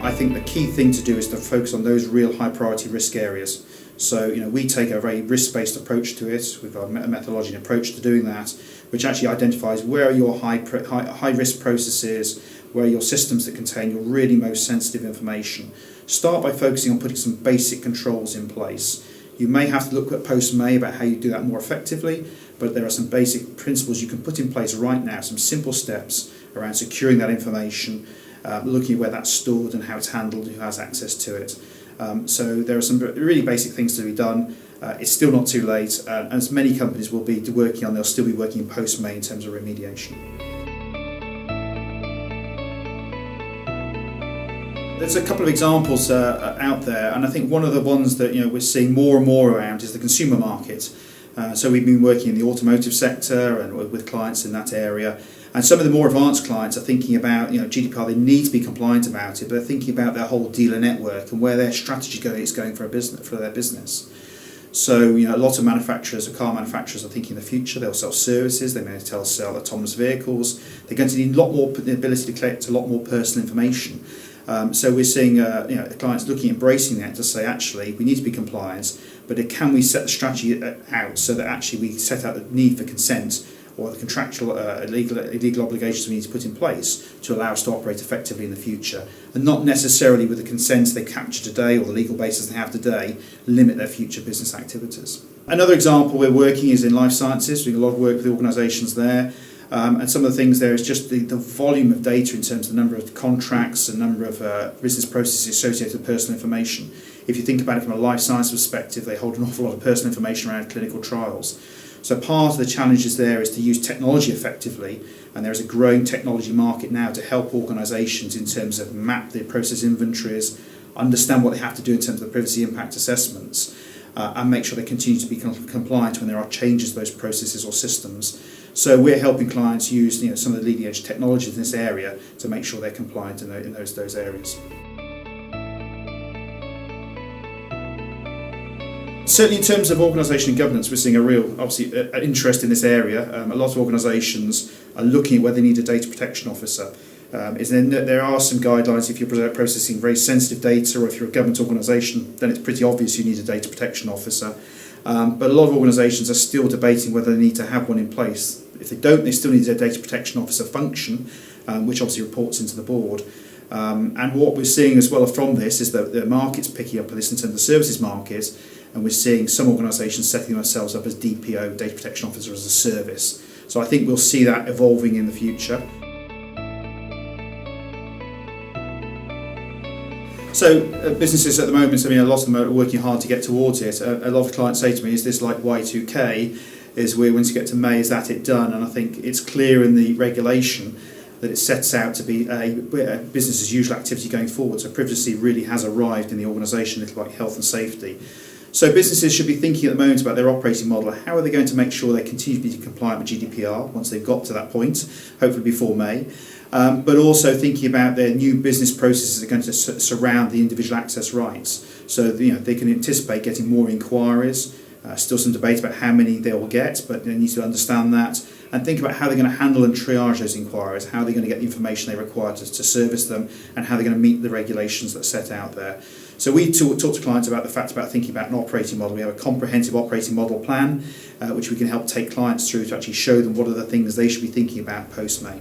I think the key thing to do is to focus on those real high priority risk areas. So we take a very risk-based approach to it. We've got a methodology and approach to doing that, which actually identifies where are your high risk processes, where are your systems that contain your really most sensitive information. Start by focusing on putting some basic controls in place. You may have to look at post-May about how you do that more effectively, but there are some basic principles you can put in place right now, some simple steps around securing that information, looking at where that's stored and how it's handled, who has access to it. So there are some really basic things to be done. It's still not too late, and as many companies will be working on, they'll still be working post-May in terms of remediation. There's a couple of examples out there, and I think one of the ones that we're seeing more and more around is the consumer market. So we've been working in the automotive sector and with clients in that area, and some of the more advanced clients are thinking about GDPR. They need to be compliant about it, but they're thinking about their whole dealer network and where their strategy is going for their business. So a lot of manufacturers, car manufacturers, are thinking in the future. They'll sell services. They may sell autonomous vehicles. They're going to need a lot more the ability to collect a lot more personal information. So we're seeing clients looking at embracing that to say, actually, we need to be compliant, but can we set the strategy out so that actually we set out the need for consent or the contractual legal obligations we need to put in place to allow us to operate effectively in the future, and not necessarily with the consents they capture today or the legal basis they have today limit their future business activities. Another example we're working is in life sciences. We do a lot of work with organisations there. And some of the things there is just the volume of data in terms of the number of contracts and number of business processes associated with personal information. If you think about it from a life science perspective, they hold an awful lot of personal information around clinical trials. So part of the challenges there is to use technology effectively, and there is a growing technology market now to help organisations in terms of map their process inventories, understand what they have to do in terms of the privacy impact assessments, and make sure they continue to be compliant when there are changes to those processes or systems. So we're helping clients use some of the leading edge technologies in this area to make sure they're compliant in those areas. Certainly in terms of organisation and governance, we're seeing a real interest in this area. A lot of organisations are looking at whether they need a data protection officer. There are some guidelines. If you're processing very sensitive data, or if you're a government organisation, then it's pretty obvious you need a data protection officer. But a lot of organisations are still debating whether they need to have one in place. If they don't, they still need a data protection officer function, which obviously reports into the board. And what we're seeing as well from this is that the market's picking up on this in terms of the services market, and we're seeing some organisations setting themselves up as DPO, data protection officer as a service. So I think we'll see that evolving in the future. So businesses at the moment, a lot of them are working hard to get towards it. A lot of clients say to me, is this like Y2K? Is once you get to May, is that it done? And I think it's clear in the regulation that it sets out to be a business as usual activity going forward. So privacy really has arrived in the organisation, a little like health and safety. So businesses should be thinking at the moment about their operating model. How are they going to make sure they continue to be compliant with GDPR once they've got to that point, hopefully before May? But also thinking about their new business processes that are going to surround the individual access rights. So they can anticipate getting more inquiries. Still some debate about how many they will get, but they need to understand that and think about how they're going to handle and triage those inquiries, how they're going to get the information they require to service them, and how they're going to meet the regulations that are set out there. So we talk to clients about the fact about thinking about an operating model. We have a comprehensive operating model plan, which we can help take clients through to actually show them what are the things they should be thinking about post-May.